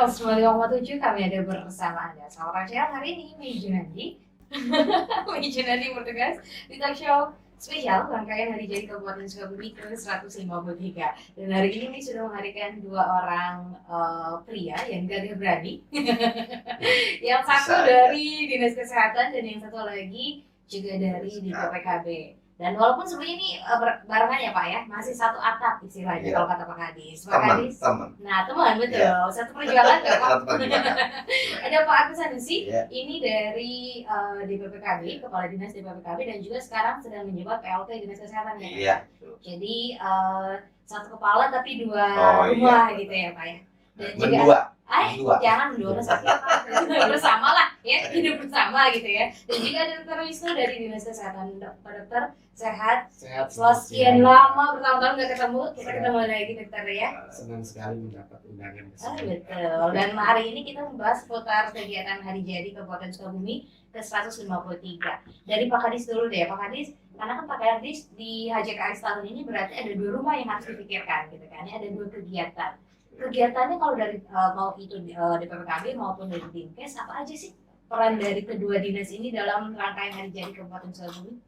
105,7 kami ada bersama Anda. Selamat siang hari ini, Mei Junandi. Mei Junandi bertugas di talk show spesial rangkaian hari jadi Kabupaten Sukabumi ke 153. Dan hari ini Mei sudah menghadirkan dua orang pria yang gagah berani. Yang satu dari Dinas Kesehatan dan yang satu lagi juga dari DPPKB. Dan walaupun sebenarnya ini barengan ya Pak ya, masih satu atap istilahnya kalau kata Pak Kadis. Pak Kadis, nah teman betul, satu perjuangan ya Pak. Ada Pak Agus Sanusi, ini dari DPPKB, Kepala Dinas DPPKB dan juga sekarang sedang menjabat PLT Dinas Kesehatan ya. Iya. Jadi satu kepala tapi dua rumah gitu ya Pak ya. Dan juga jangan mendua bersama lah ya, hidup bersama gitu ya. Dan juga ada Dr. Wisnu dari Dinas Kesehatan. Dokter sehat setelah sekian lama bertahun-tahun nggak ketemu, kita ketemu lagi dokter ya. Senang sekali mendapat undangan kesini. Betul. Dan hari ini kita membahas seputar kegiatan hari jadi Kabupaten Sukabumi ke 153. Dari Pak Kadis dulu deh, Pak Kadis. Karena kan Pak Kadis di HJKS tahun ini berarti ada dua rumah yang harus dipikirkan gitu kan. Ada dua kegiatan. Kegiatannya kalau dari mau itu DPPKB maupun dari Dinkes, apa aja sih peran dari kedua dinas ini dalam rangkaian hari jadi Kabupaten Sukabumi?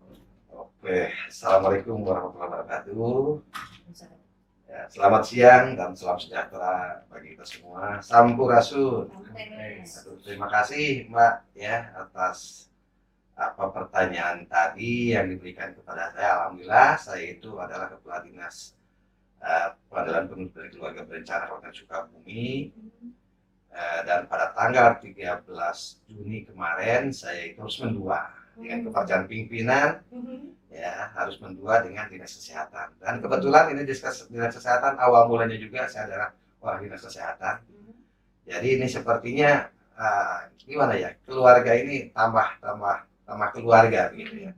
Oke, Assalamualaikum warahmatullahi wabarakatuh. Ya, selamat siang dan salam sejahtera bagi kita semua. Sampurasun. Terima kasih Mbak ya atas pertanyaan tadi yang diberikan kepada saya. Alhamdulillah saya itu adalah Kepala Dinas Pengadilan Penuntut dari Keluarga Berencana Kabupaten Sukabumi, dan pada tanggal 13 Juni kemarin saya itu harus mendua dengan kepercayaan pimpinan, ya harus mendua dengan Dinas Kesehatan. Dan kebetulan ini Dinas Kesehatan awal mulanya juga saya adalah orang Dinas Kesehatan. Jadi ini sepertinya gimana ya, keluarga ini tambah keluarga gitu ya.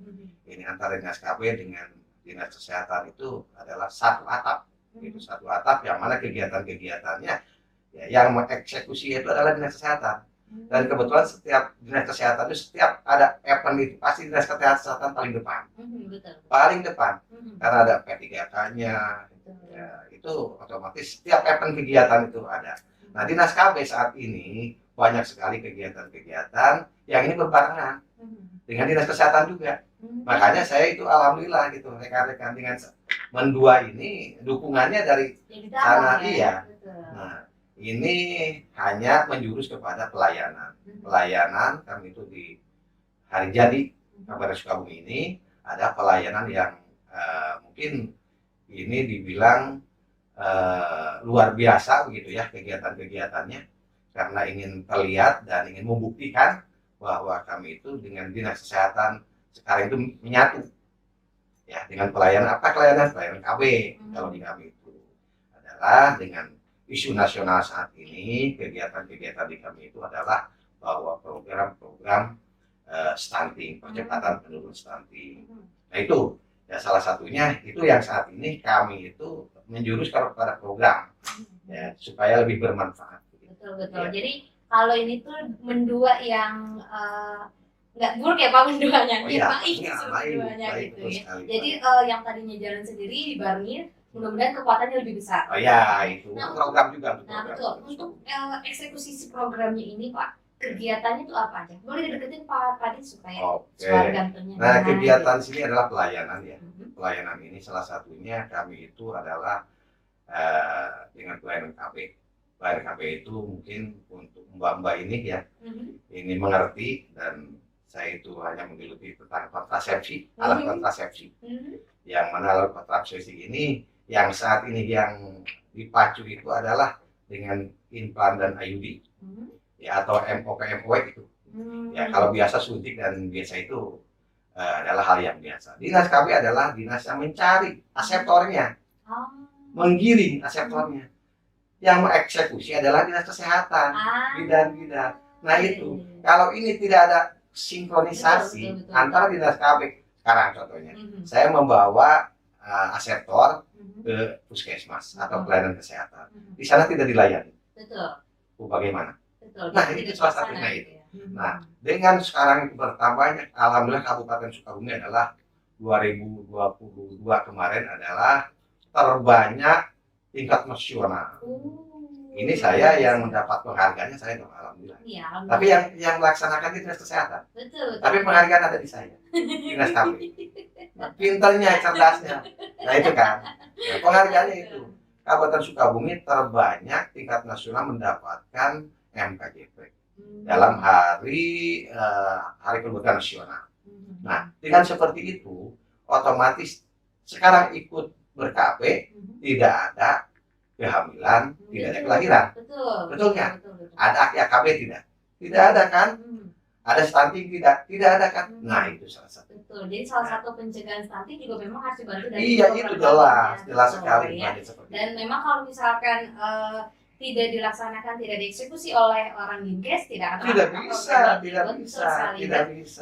Ini antara Dinas KB dengan Dinas Kesehatan itu adalah satu atap. Itu satu atap yang mana kegiatan-kegiatannya ya, yang mengeksekusi itu adalah Dinas Kesehatan. Dan kebetulan setiap Dinas Kesehatan itu setiap ada event itu pasti Dinas Kesehatan paling depan. Paling depan. Karena ada P3K-nya. Ya, itu otomatis setiap event kegiatan itu ada. Nah, Dinas KB saat ini banyak sekali kegiatan-kegiatan yang ini berbarengan dengan Dinas Kesehatan juga. Makanya saya itu alhamdulillah gitu, rekan-rekan dengan mendua ini dukungannya dari sana dia. Nah, ini hanya menjurus kepada pelayanan. Pelayanan kami itu di hari jadi Kabupaten Sukabumi ini ada pelayanan yang mungkin ini dibilang luar biasa begitu ya kegiatan-kegiatannya, karena ingin terlihat dan ingin membuktikan bahwa kami itu dengan Dinas Kesehatan sekarang itu menyatu ya dengan pelayanan pelayanan KB. Kalau di kami itu adalah dengan isu nasional saat ini, kegiatan-kegiatan di kami itu adalah bahwa program-program stunting, percepatan penurunan stunting. Nah itu ya salah satunya itu yang saat ini kami itu menjurus kepada program ya supaya lebih bermanfaat. Betul. Ya. Jadi kalau ini tuh mendua yang nggak buruk ya Pak menduanya, baik menduanya gitu ya. Jadi yang tadinya jalan sendiri dibarengin, mudah-mudahan kekuatannya lebih besar. Oh ya, itu program juga. Nah betul, untuk eksekusi si programnya ini Pak, kegiatannya itu apa aja? Boleh dideketin Pak Kadis supaya suara gantengnya. Nah, kegiatan sini adalah pelayanan ya. Pelayanan ini salah satunya kami itu adalah dengan pelayanan KB. Pelayanan KB itu mungkin untuk mbak-mbak ini ya, ini mengerti, dan saya itu hanya menggeluti tentang kontrasepsi, alat kontrasepsi. Yang mana alat kontrasepsi ini yang saat ini yang dipacu itu adalah dengan implan dan IUD, ya atau MOK itu. Ya kalau biasa suntik dan biasa itu adalah hal yang biasa. Dinas KB adalah dinas yang mencari aseptornya, menggiring aseptornya. Yang mengeksekusi adalah Dinas Kesehatan, bidan-bidan. Nah itu, kalau ini tidak ada sinkronisasi antara Dinas KB, sekarang contohnya, saya membawa aseptor ke puskesmas atau pelayanan kesehatan, di sana tidak dilayani. Bagaimana? Nah itu salah satunya itu. Nah dengan sekarang bertambahnya, alhamdulillah Kabupaten Sukabumi adalah 2022 kemarin adalah terbanyak tingkat nasional. Ini saya yang mendapat penghargaannya, saya dong, alhamdulillah. Iya, Tapi yang melaksanakan itu dinas kesehatan. betul. Tapi penghargaan ada di saya, dinas KB. Pinternya, cerdasnya. Nah itu kan. Nah, penghargaannya itu. Kabupaten Sukabumi terbanyak tingkat nasional mendapatkan MKJP dalam hari kemerdekaan nasional. Nah, dengan seperti itu, otomatis sekarang ikut ber-KB, tidak ada kehamilan, tidak ada kelahiran. Betul kan? Ada AKB tidak? Tidak ada kan? Ada stunting tidak? Tidak ada kan? Nah itu salah satu. Betul. Jadi salah satu pencegahan stunting juga memang harus dibantu dari Iya itu jelas sekali. Ya. Dan memang kalau misalkan tidak dilaksanakan, tidak dieksekusi oleh orang Dinkes, tidak akan tidak bisa.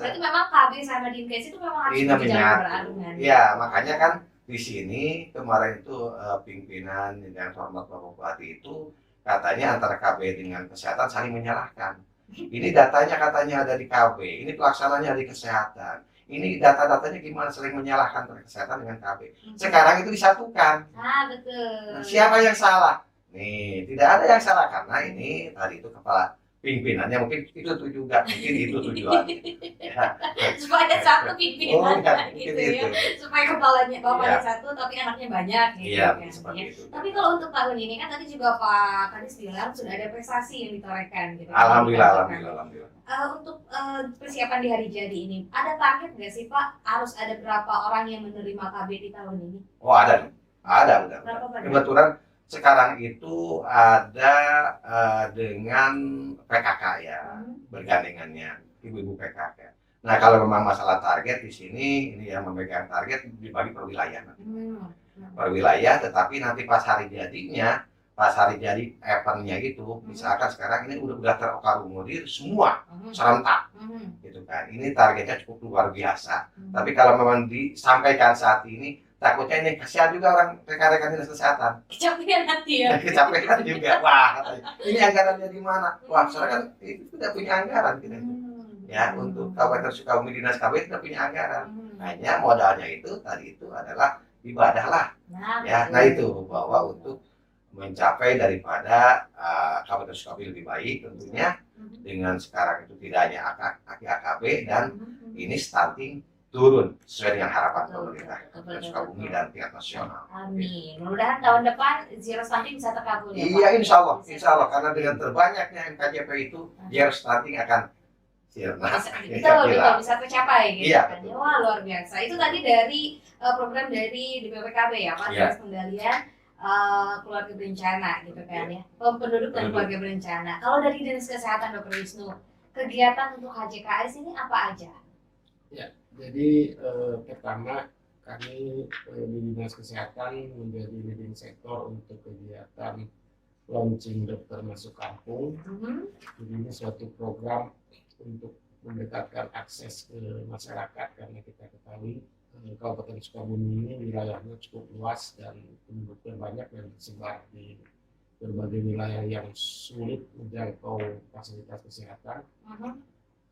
Berarti memang KB sama Dinkes itu memang harus berjalan berarungan. Ya makanya kan di sini kemarin itu pimpinan yang hormat Bapak Bupati itu katanya antara KB dengan kesehatan saling menyalahkan. Ini datanya katanya ada di KB, ini pelaksananya di kesehatan. Ini data-datanya gimana saling menyalahkan antara kesehatan dengan KB. Sekarang itu disatukan. Betul. Siapa yang salah? Nih, tidak ada yang salah karena ini tadi itu kepala pimpinannya mungkin itu juga mungkin itu tujuannya. Ya. Supaya satu pimpinan gitu ya. Supaya kepalanya bapaknya satu tapi anaknya banyak gitu. Iya, kan. seperti itu. Tapi kalau untuk tahun ini kan tadi juga Pak Kadis bilang sudah ada prestasi yang ditorehkan gitu. Alhamdulillah. Untuk persiapan di hari jadi ini, ada target nggak sih Pak? Harus ada berapa orang yang menerima KB di tahun ini? Oh ada. Benar. Kebetulan sekarang itu ada dengan PKK ya, bergandengannya ibu-ibu PKK. Nah kalau memang masalah target di sini, ini yang memegang target dibagi per wilayah. Per wilayah, tetapi nanti pas hari jadinya, pas hari jadi eventnya itu, misalkan sekarang ini udah terakomodir semua serentak, gitu kan. Ini targetnya cukup luar biasa. Tapi kalau memang disampaikan saat ini, takutnya ini kasihan juga orang rekan-rekan dinas kesehatan. Kecapean nanti ya. Kecapean juga. Wah, ini anggarannya di mana? Wah, soalnya kan itu tidak punya anggaran kita itu. Ya, untuk Kabupaten Sukabumi dinas KB tidak punya anggaran. Hanya modalnya itu tadi itu adalah ibadah lah. Nah itu bahwa untuk mencapai daripada Kabupaten Sukabumi lebih baik tentunya dengan sekarang itu tidak hanya AKB dan ini stunting turun sesuai dengan harapan pemerintah Kabupaten Sukabumi dan tingkat nasional. Amin. Mudah-mudahan tahun depan zero stunting bisa terkabul ya. Iya, insya Allah karena dengan terbanyaknya MKJP itu zero stunting akan sirna. Betul, bisa tercapai gitu iya, kan. Wah luar biasa. Itu tadi dari program dari BPKB ya, Pak, pengendalian keluarga berencana gitu kan ya. Penduduk dan keluarga berencana. Kalau dari Dinas Kesehatan Dr. Wisnu, kegiatan untuk HJKS ini apa aja? Ya. Jadi pertama kami di Dinas Kesehatan menjadi leading sektor untuk kegiatan launching dokter masuk kampung. Jadi ini suatu program untuk mendekatkan akses ke masyarakat karena kita ketahui Kabupaten Sukabumi ini wilayahnya cukup luas dan penduduknya banyak dan tersebar di berbagai wilayah yang sulit menjangkau fasilitas kesehatan.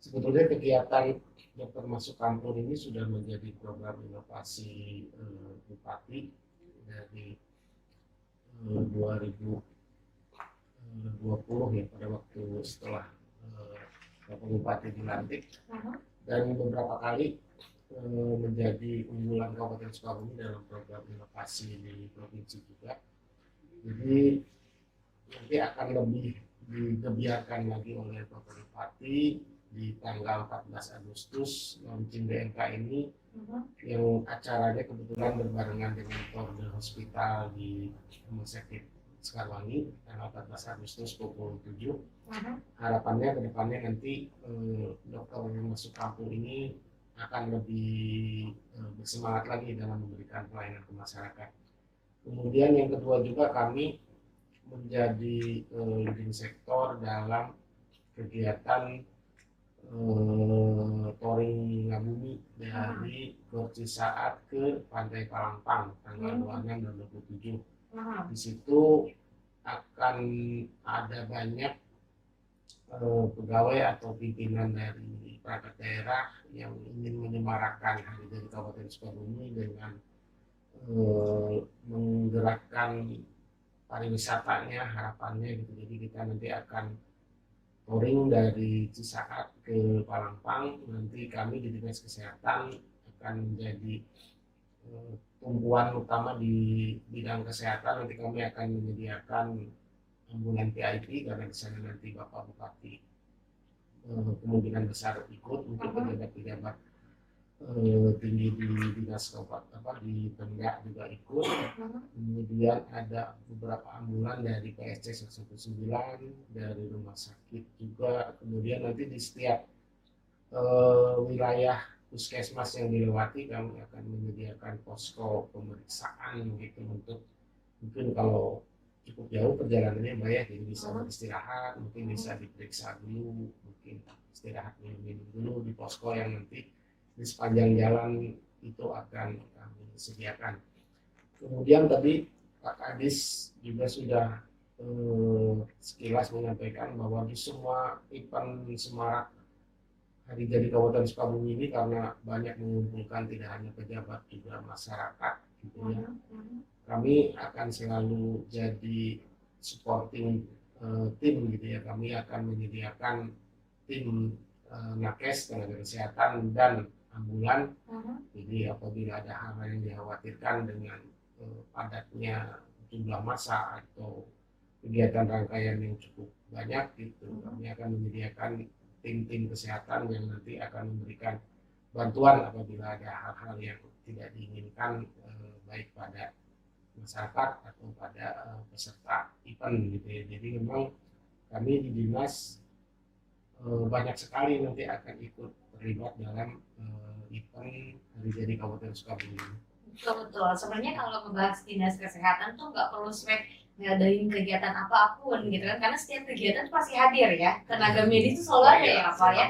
Sebetulnya kegiatan dokter masuk kampung ini sudah menjadi program inovasi Bupati dari 2020 ya, pada waktu setelah Bapak Bupati dilantik, dan beberapa kali menjadi unggulan Kabupaten Sukabumi dalam program inovasi di provinsi juga. Jadi nanti akan lebih digebiarkan lagi oleh Bapak Bupati di tanggal 14 Agustus launching DMK ini, yang acaranya kebetulan berbarengan dengan Tour de Hospital di Rumah Sakit Sekarwangi tanggal 14 Agustus pukul 7. Harapannya ke depannya nanti dokter yang masuk kampung ini akan lebih bersemangat lagi dalam memberikan pelayanan ke masyarakat. Kemudian yang kedua juga kami menjadi leading sektor dalam kegiatan touring Ngabumi dari Gor Cisaat ke Pantai Palangpang tanggal 26 dan 27. Di situ akan ada banyak pegawai atau pimpinan dari perangkat daerah yang ingin menyemarakan hari jadi Kabupaten Sukabumi dengan menggerakkan pariwisatanya harapannya gitu. Jadi kita nanti akan touring dari Cisaat ke Palembang. Nanti kami di Dinas Kesehatan akan menjadi tumpuan utama di bidang kesehatan. Nanti kami akan menyediakan ambulan VIP karena di sana nanti Bapak Bupati kemungkinan besar ikut, mungkin pejabat-pejabat tinggi di dinas kabupaten di Pemda juga ikut. Kemudian ada beberapa ambulan dari PSC 119, dari rumah sakit juga. Kemudian nanti di setiap wilayah puskesmas yang dilewati kami akan menyediakan posko pemeriksaan gitu, untuk mungkin kalau cukup jauh perjalanannya Mbak ya, jadi bisa beristirahat, mungkin bisa diperiksa dulu, mungkin istirahat minum dulu di posko yang nanti di sepanjang jalan itu akan kami sediakan. Kemudian tadi Pak Kadis juga sudah sekilas menyampaikan bahwa di semua event semarak Hari Jadi Kabupaten Sukabumi ini, karena banyak mengumpulkan tidak hanya pejabat juga masyarakat gitu ya, kami akan selalu jadi supporting tim gitu ya. Kami akan menyediakan tim nakes, tenaga kesehatan dan ambulan. Jadi apabila ada hal yang dikhawatirkan dengan padatnya jumlah massa atau kegiatan rangkaian yang cukup banyak gitu, kami akan menyediakan tim-tim kesehatan yang nanti akan memberikan bantuan apabila ada hal-hal yang tidak diinginkan baik pada masyarakat atau pada peserta event gitu ya. Jadi memang kami di dinas banyak sekali nanti akan ikut terlibat dalam event Hari Jadi Kabupaten Sukabumi. Betul. Sebenarnya kalau membahas dinas kesehatan tuh nggak perlu swab ngadain kegiatan apapun gitu kan, karena setiap kegiatan pasti hadir ya, tenaga medis itu selalu ada ya Pak ya.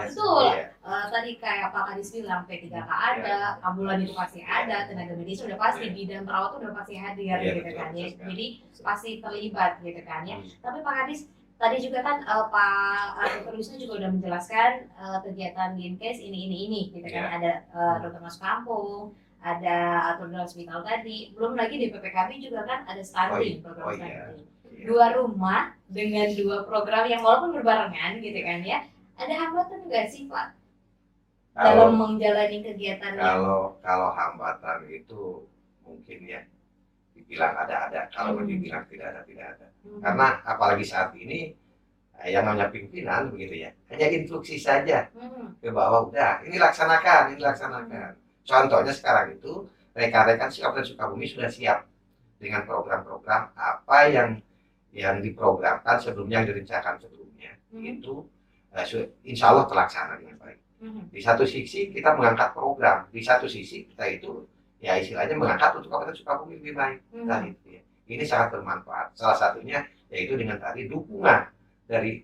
Betul. Tadi kayak Pak Kadis bilang P3K ada, ambulan itu pasti ada, tenaga medis udah pasti, bidan perawat udah pasti hadir gitu kan ya. Jadi pasti terlibat gitu kan ya. Tapi Pak Kadis tadi juga kan Pak Dr. Wisnu juga udah menjelaskan kegiatan Dinkes ini gitu kan, ada dokter masuk kampung, ada atur dalam hospital tadi, belum lagi di PPKB juga kan ada stunting, program stunting. Dua rumah dengan dua program yang walaupun berbarengan gitu kan ya, ada hambatan nggak sih Pak dalam menjalani kegiatan? Kalau hambatan itu mungkin ya dibilang ada, kalau dibilang tidak ada. Karena apalagi saat ini yang namanya pimpinan begitu ya, hanya instruksi saja ke bawah, udah ini laksanakan. Contohnya sekarang itu rekan-rekan Kabupaten Sukabumi sudah siap dengan program-program apa yang diprogramkan sebelumnya, yang direncanakan sebelumnya, itu insya Allah terlaksana dengan baik. Di satu sisi kita mengangkat program, di satu sisi kita itu ya istilahnya mengangkat untuk Kabupaten Sukabumi lebih baik. Nah, itu ya. Ini sangat bermanfaat. Salah satunya yaitu dengan tadi dukungan dari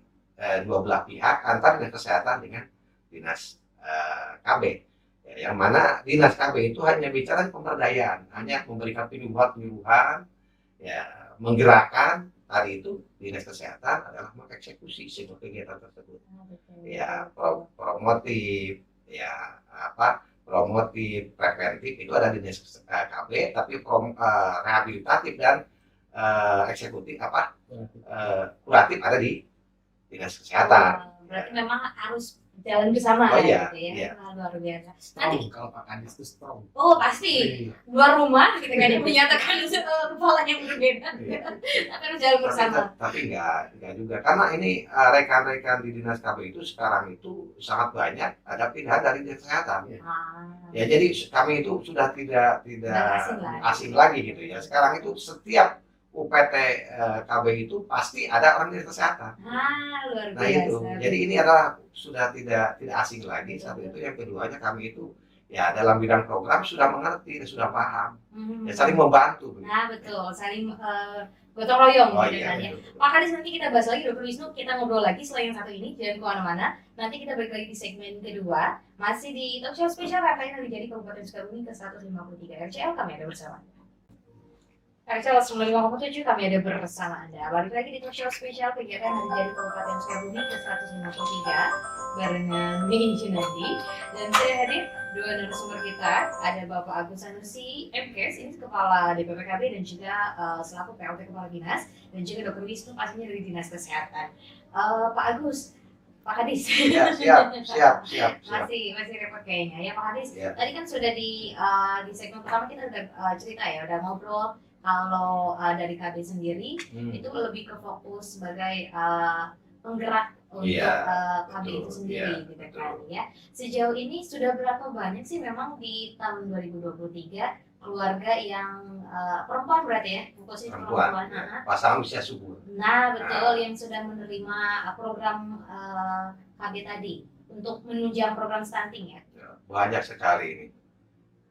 dua belah pihak, antara dinas kesehatan dengan dinas KB. Yang mana dinas KB itu hanya bicara pemberdayaan, hanya memberikan penyuluhan, ya, menggerakkan. Tadi itu dinas kesehatan adalah mengeksekusi sebuah kegiatan tersebut. Ya, promotif, ya promotif, preventif itu ada di dinas KB, tapi rehabilitatif dan eksekutif kuratif ada di dinas kesehatan. Berarti memang harus jalan bersama gitu ya. Luar biasa. Strong, kalau Pak Kadis itu strong. Oh pasti. Dua rumah gitu kan, yang menyatakan kepala yang berbeda. Akan jalan bersama. Tapi enggak juga, karena ini rekan-rekan di dinas KB itu sekarang itu sangat banyak ada pilihan dari dinas kesehatan. Ya jadi kami itu sudah tidak asing lagi gitu ya. Sekarang itu setiap UPT KB itu pasti ada orang dinas kesehatan. Luar biasa. Nah itu, jadi ini adalah sudah tidak asing lagi. Satu itu, yang keduanya kami itu ya dalam bidang program sudah mengerti dan sudah paham. Ya saling membantu. Nah betul, saling gotong royong gitu kan ya. Betul. Pak Kadis, nanti kita bahas lagi, Dr. Wisnu, kita ngobrol lagi setelah yang satu ini, jangan kemana-mana. Nanti kita balik lagi di segmen kedua, masih di talk show spesial rangkaian Hari Jadi Kabupaten Sukabumi ke 153 RCL, kami ada bersama. RCL 95,7 kami ada bersama Anda. Balik lagi di talk show spesial kegiatan Hari Jadi Kabupaten Sukabumi ke-153 barengan Mei Junandi. Dan saya hadir dua narasumber kita, ada Bapak Agus Sanusi, MKes, ini Kepala DPPKB dan juga selaku PLT Kepala Dinas, dan juga Dr. Wisnu pastinya dari Dinas Kesehatan. Pak Agus, Pak Hadis. Ya, siap. Masih repot kayaknya ya Pak Hadis. Ya. Tadi kan sudah di segmen pertama kita udah cerita ya, udah ngobrol kalau dari KB sendiri itu lebih ke fokus sebagai penggerak untuk KB itu sendiri gitu kan ya. Sejauh ini sudah berapa banyak sih memang di tahun 2023 keluarga yang perempuan berarti ya, khususnya perempuan. Pasangan usia subur. Nah, betul, yang sudah menerima program KB tadi untuk menunjang program stunting ya. Banyak sekali ini.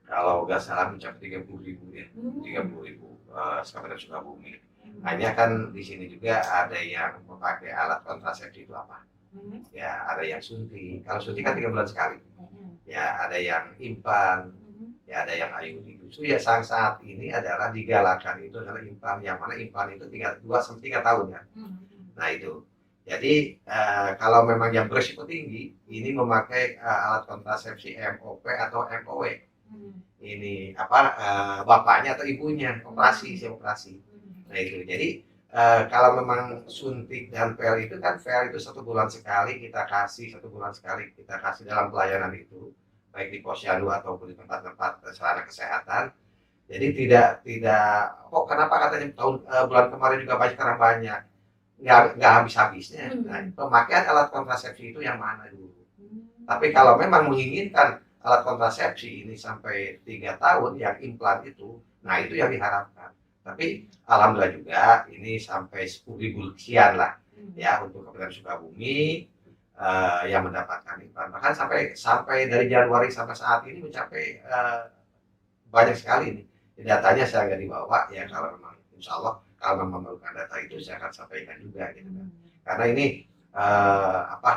Kalau nggak salah mencapai 30.000 ya, 30.000 Kabupaten Sukabumi. Hanya kan di sini juga ada yang memakai alat kontrasepsi itu apa? Ya, ada yang suntik. Kalau suntik kan 3 bulan sekali. Ya, ada yang implan. Ya, ada yang IUD. Justru ya saat ini adalah digalakan itu adalah implan, yang mana implan itu 2-3 tahun ya. Nah itu. Jadi kalau memang yang berisiko tinggi, ini memakai alat kontrasepsi MOP atau MOW. Ini bapaknya atau ibunya operasi. Nah itu. Jadi kalau memang suntik dan pel itu kan, pel itu 1 bulan sekali kita kasih, 1 bulan sekali kita kasih dalam pelayanan itu, baik di posyandu ataupun di tempat-tempat sarana kesehatan. Jadi tidak kenapa katanya bulan kemarin juga banyak, sekarang banyak, nggak habis-habisnya. Nah, pemakaian alat kontrasepsi itu yang mana dulu? Tapi kalau memang menginginkan alat kontrasepsi ini sampai 3 tahun yang implan itu, nah itu yang diharapkan. Tapi alhamdulillah juga ini sampai 10.000 sekian lah ya untuk Kabupaten Sukabumi yang mendapatkan implan. Bahkan sampai dari Januari sampai saat ini mencapai banyak sekali nih. Datanya saya nggak dibawa ya, kalau memang insya Allah kalau memang memerlukan data itu saya akan sampaikan juga gitu kan. Karena ini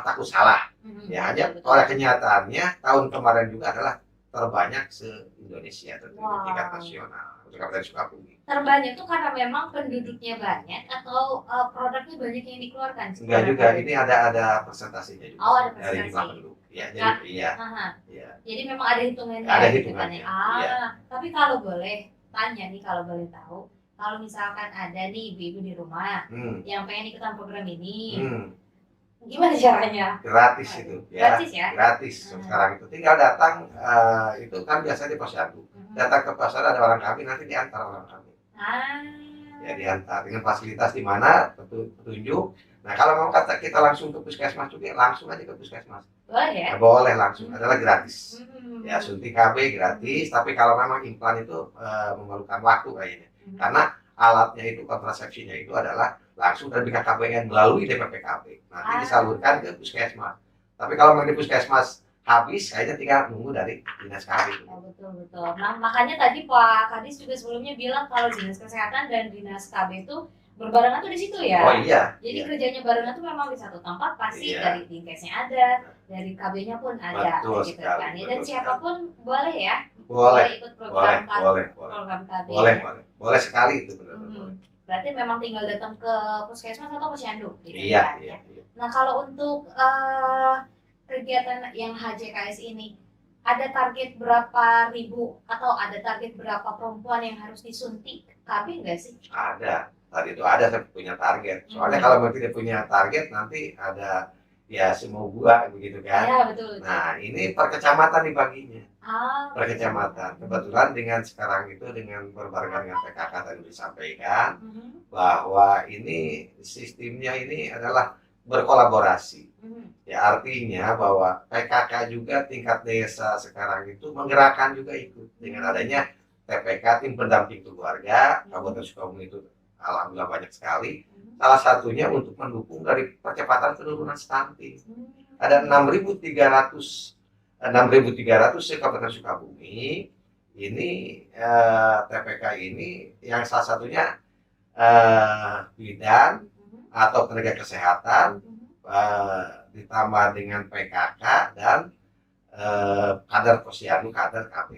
takut salah. Ya, hanya pada kenyataannya tahun kemarin juga adalah terbanyak se-Indonesia tentu tingkat nasional untuk Kabupaten Sukabumi. Terbanyak itu karena memang penduduknya banyak atau produknya banyak yang dikeluarkan? Enggak juga, ini ada persentasinya juga. Oh, ada persentasi. Dari jumlah penduduk. Ya, jadi iya. Ya. Jadi memang ada hitungannya. Ada gitu hitungannya. Kan, ya. Tapi kalau boleh tanya nih, kalau boleh tahu, kalau misalkan ada nih ibu-ibu di rumah yang pengen ikutan program ini, gimana caranya? Gratis itu ya. Gratis ya? Gratis. Sekarang itu tinggal datang, itu kan biasanya di posyandu. Datang ke posyandu ada orang kami, nanti diantar orang kami. Ya, diantar dengan fasilitas di mana petunjuk. Nah, kalau mau kita langsung ke puskesmas juga, langsung aja ke puskesmas. Boleh ya? Ya, boleh langsung, adalah gratis. Ya, suntik KB gratis, tapi kalau memang implan itu memerlukan waktu kayaknya. Karena alatnya itu, kontrasepsinya itu adalah langsung dari BKKBN melalui DPPKB. Nanti disalurkan ke puskesmas. Tapi kalau memang di puskesmas habis, kayaknya tinggal nunggu dari Dinas KB. Oh, betul. Nah, makanya tadi Pak Kadis juga sebelumnya bilang kalau Dinas Kesehatan dan Dinas KB itu berbarengan tuh di situ ya. Oh iya. Jadi kerjanya barengan tuh memang di satu tempat, pasti dari Dinkesnya ada, dari KB-nya pun ada. Betul gitu sekali, kan. betul Dan siapapun boleh ya. Boleh Ikut program boleh. KB. Boleh sekali itu benar-benar. Berarti memang tinggal datang ke puskesmas atau posyandu. Gitu iya. Nah, kalau untuk kegiatan yang HJKS ini, ada target berapa ribu atau ada target berapa perempuan yang harus disuntik KB nggak sih? Ada. Tadi itu ada, saya punya target. Soalnya kalau tidak punya target, nanti ada ya semua gua begitu kan. Ya, betul. Nah, ini per kecamatan dibaginya. Per kecamatan. Kebetulan dengan sekarang itu, dengan berbarengan dengan PKK tadi disampaikan bahwa ini sistemnya ini adalah berkolaborasi. Ya, artinya bahwa PKK juga tingkat desa sekarang itu menggerakkan juga ikut dengan adanya TPK, tim pendamping keluarga Kabupaten Sukabumi itu alhamdulillah banyak sekali. Salah satunya untuk mendukung dari percepatan penurunan stunting. Ada 6.300 se Kabupaten Sukabumi. Ini TPK ini yang salah satunya bidan atau tenaga kesehatan, ditambah dengan PKK dan kader posyandu, kader KB.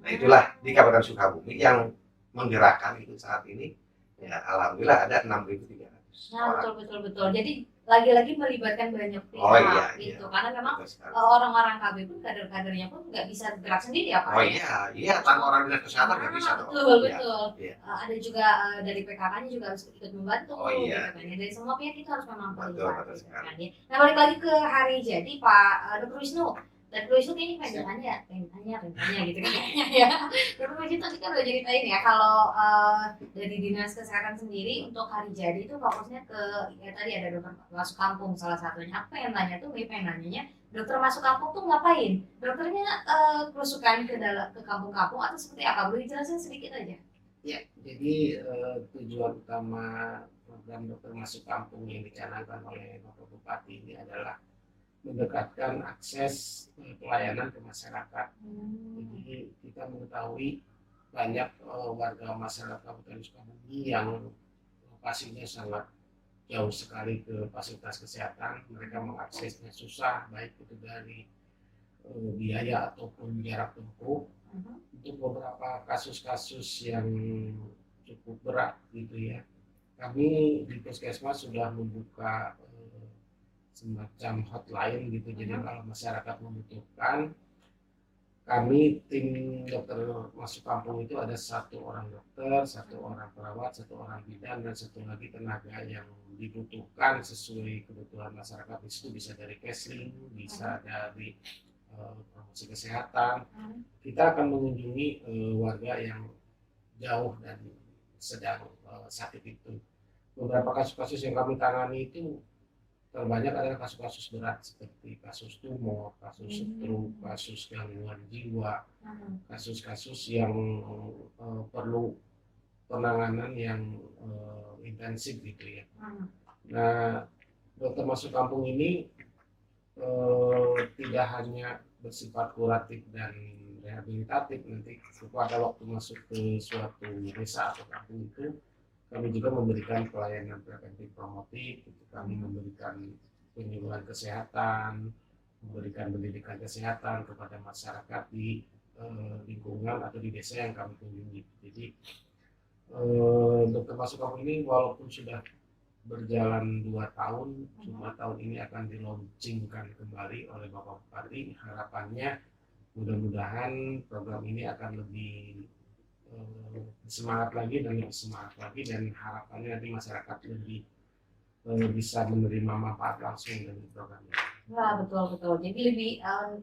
Nah, itulah di Kabupaten Sukabumi yang menggerakkan itu saat ini, ya alhamdulillah ada 6.300 Nah, orang. betul. Jadi lagi-lagi melibatkan banyak pihak Oh iya, gitu. iya. Karena memang Betul sekali. orang-orang KB pun kader-kadernya pun nggak bisa bergerak sendiri ya Pak. Oh ya? iya, tanpa orang dinas kesehatan nggak bisa dong. Betul. Iya. Ada juga dari PKK-nya juga harus ikut membantu. Oh iya. Gitu kan, ya. Dari semua pihak kita harus memang Betul terlibat. Gitu sekali. kan, ya. Nah balik lagi ke hari jadi Pak Dr. Wisnu. Dan Dr. Wisnu kayaknya pengen gitu kan ya. Dr. Wisnu tadi kan udah ceritain ya kalau dari dinas kesehatan sendiri untuk hari jadi itu fokusnya ke ya tadi ada dokter masuk kampung salah satunya. Aku pengen nanya tuh, pengen nanyanya dokter masuk kampung tuh ngapain? Dokternya kerusukan ke kampung-kampung atau seperti apa? Boleh dijelasin sedikit aja? Ya, jadi tujuan utama program dokter masuk kampung yang dicanangkan oleh Bapak Bupati ini adalah mendekatkan akses pelayanan ke masyarakat. Jadi kita mengetahui banyak warga masyarakat Kabupaten Sukabumi yang lokasinya sangat jauh sekali ke fasilitas kesehatan. Mereka mengaksesnya susah, baik itu dari biaya ataupun jarak tempuh. Untuk beberapa kasus-kasus yang cukup berat gitu ya, kami di Puskesmas sudah membuka semacam hotline gitu. Jadi kalau masyarakat membutuhkan, kami tim dokter masuk kampung itu ada 1 orang dokter, 1 orang perawat, 1 orang bidan, dan 1 lagi tenaga yang dibutuhkan sesuai kebutuhan masyarakat. Di situ bisa dari counseling, bisa dari promosi kesehatan. Kita akan mengunjungi warga yang jauh dan sedang sakit itu. Beberapa kasus-kasus yang kami tangani itu terbanyak adalah kasus-kasus berat seperti kasus tumor, kasus stroke, kasus gangguan jiwa, kasus-kasus yang perlu penanganan yang intensif gitu ya. Nah, dokter masuk kampung ini tidak hanya bersifat kuratif dan rehabilitatif. Nanti pada waktu masuk ke suatu desa atau kampung itu, kami juga memberikan pelayanan preventif promotif. Kami memberikan penyuluhan kesehatan, memberikan pendidikan kesehatan kepada masyarakat di lingkungan atau di desa yang kami kunjungi. Jadi dokter masuk kampung ini walaupun sudah berjalan 2 tahun, cuma tahun ini akan dilaunchingkan kembali oleh Bapak Bupati. Harapannya mudah-mudahan program ini akan lebih semangat lagi dan harapannya nanti masyarakat lebih bisa menerima manfaat langsung dari program ini. Wah, betul. Jadi lebih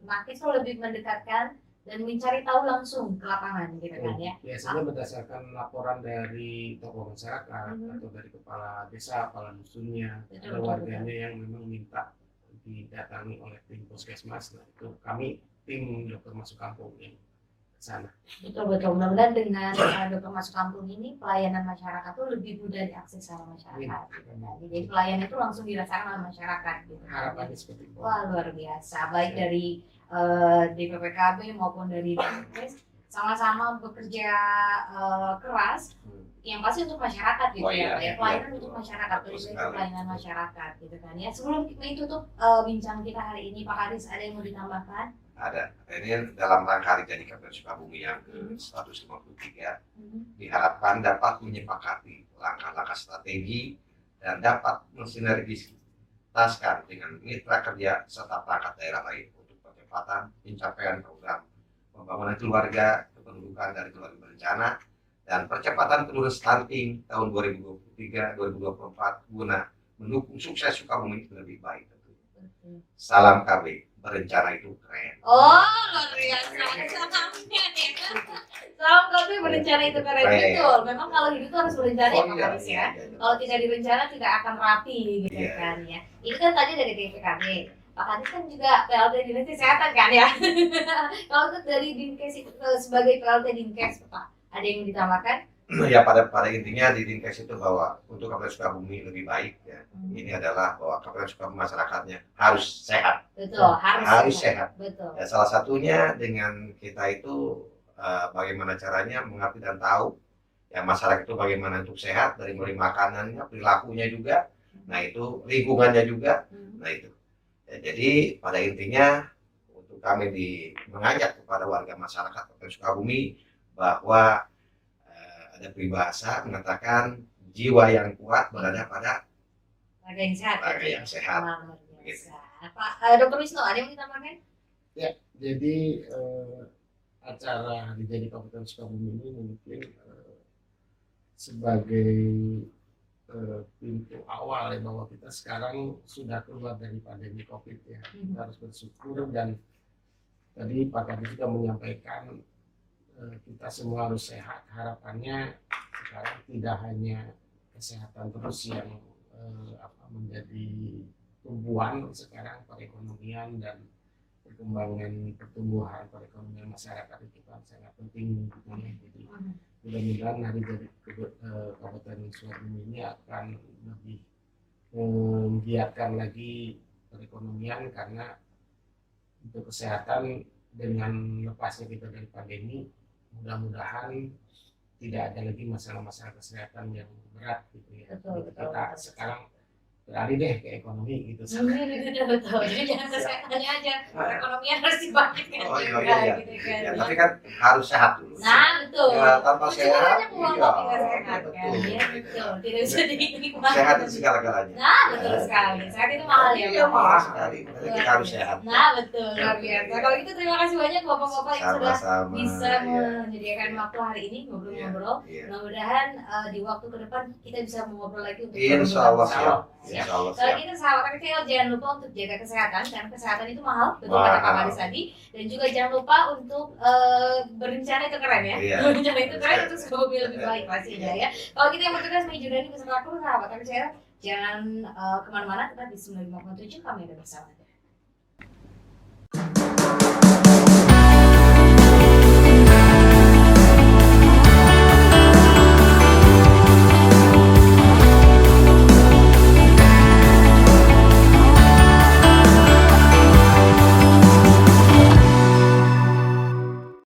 nakes itu lebih mendekatkan dan mencari tahu langsung ke lapangan gitu kan ya. Biasanya berdasarkan laporan dari tokoh masyarakat atau dari kepala desa, kepala dusunnya, ada warganya yang memang minta didatangi oleh tim Puskesmas. Nah, itu kami tim dokter masuk kampung yang sana. Betul. Mudah-mudahan dengan dokter masuk kampung ini pelayanan masyarakat tuh lebih mudah diakses sama masyarakat. Jadi pelayanan itu langsung dirasakan oleh masyarakat. Gitu. Harapannya seperti itu. Wah, luar biasa. Baik dari DPPKB maupun dari Dinkes sama-sama bekerja keras. Yang pasti untuk masyarakat gitu pelayanan untuk masyarakat, pelayanan masyarakat gitu kan ya. Sebelum itu tuh bincang kita hari ini Pak Haris, ada yang mau ditambahkan? Ada. Ini dalam rangka hari jadi Kabupaten Sukabumi yang ke-153 diharapkan dapat menyepakati langkah-langkah strategi dan dapat mensinergistaskan dengan mitra kerja serta perangkat daerah lain untuk percepatan pencapaian program pembangunan keluarga, kependudukan dari keluarga berencana, dan percepatan penurunan stunting tahun 2023-2024 guna mendukung sukses Sukabumi lebih baik. Salam KB, berencana itu keren. Oh, luar biasa. Salam KB, berencana itu keren. Betul. Memang kalau hidup itu harus berencana ya Pak Haris ya. Kalau tidak direncana tidak akan rapi gitu kan ya. Ini kan tadi dari DPKB. Pak Haris kan juga PLT Dinas Kesehatan kan ya. Kalau itu dari Dinkes sebagai PLT Dinkes Pak, ada yang ditambahkan? Ya pada intinya di Dinkes itu bahwa untuk Kabupaten Sukabumi lebih baik ya. Ini adalah bahwa Kabupaten Sukabumi masyarakatnya harus sehat. Betul, harus sehat. Betul. Ya, salah satunya dengan kita itu bagaimana caranya mengerti dan tahu ya masyarakat itu bagaimana untuk sehat, dari mulai makanannya, perilakunya juga. Nah itu lingkungannya juga. Nah itu. Ya, jadi pada intinya untuk kami mengajak kepada warga masyarakat Kabupaten Sukabumi bahwa ada peribahasa mengatakan jiwa yang kuat berada pada Raga yang sehat. raga yang sehat. Wah, luar biasa. Pak Dr. Wisnu, ada yang mau ditambahkan? Jadi acara Hari Jadi Kabupaten Sukabumi ini mungkin sebagai pintu awal ya, bahwa kita sekarang sudah keluar dari pandemi COVID ya. Kita harus bersyukur, dan tadi Pak Kadis juga menyampaikan kita semua harus sehat. Harapannya sekarang tidak hanya kesehatan terus yang menjadi tumbuhan sekarang, perekonomian dan perkembangan pertumbuhan perekonomian masyarakat itu kan sangat penting gitu ya. Jadi mudah-mudahan Hari Jadi Kabupaten Sukabumi ini akan lebih menggiatkan lagi perekonomian, karena untuk kesehatan dengan lepasnya kita dari pandemi, mudah-mudahan tidak ada lagi masalah-masalah kesehatan yang berat gitu ya. Betul. Kita sekarang beralih deh ke ekonomi gitu. Betul. Jadi jangan kesehatannya aja, perekonomian harus dibangkitkan Oh, juga iya. gitu kan. Ya, tapi kan harus sehat dulu. Nah, betul. Ya, tanpa Juga sehat, banyak uang iya, tidak sehat kan. betul. Ya, betul. Tidak bisa dinikmati. Sehat itu segala-galanya. Nah, betul sekali. Sehat itu mahal ya. Iya, Pak? mahal sekali. Makanya kita harus sehat. Nah, betul. Luar biasa. Kalau gitu terima kasih banyak Bapak-bapak yang sudah Sama-sama. bisa Iya. menyediakan waktu hari ini ngobrol-ngobrol. Iya. Mudah-mudahan di waktu ke depan kita bisa mengobrol lagi untuk Insya Allah siap. Ya. Insya Allah Kalau siap. gitu sahabat kecil jangan lupa untuk jaga kesehatan, karena kesehatan itu mahal, betul Mahal. kata Pak Kadis tadi. Dan juga jangan lupa untuk berencana, itu keren ya. Iya. Berencana itu keren untuk Sukabumi lebih baik pastinya ya. Kalau kita yang bertugas Mejunani beserta kru sahabat kecil, jangan kemana-mana, tetap di 95.7 kami ada bersama.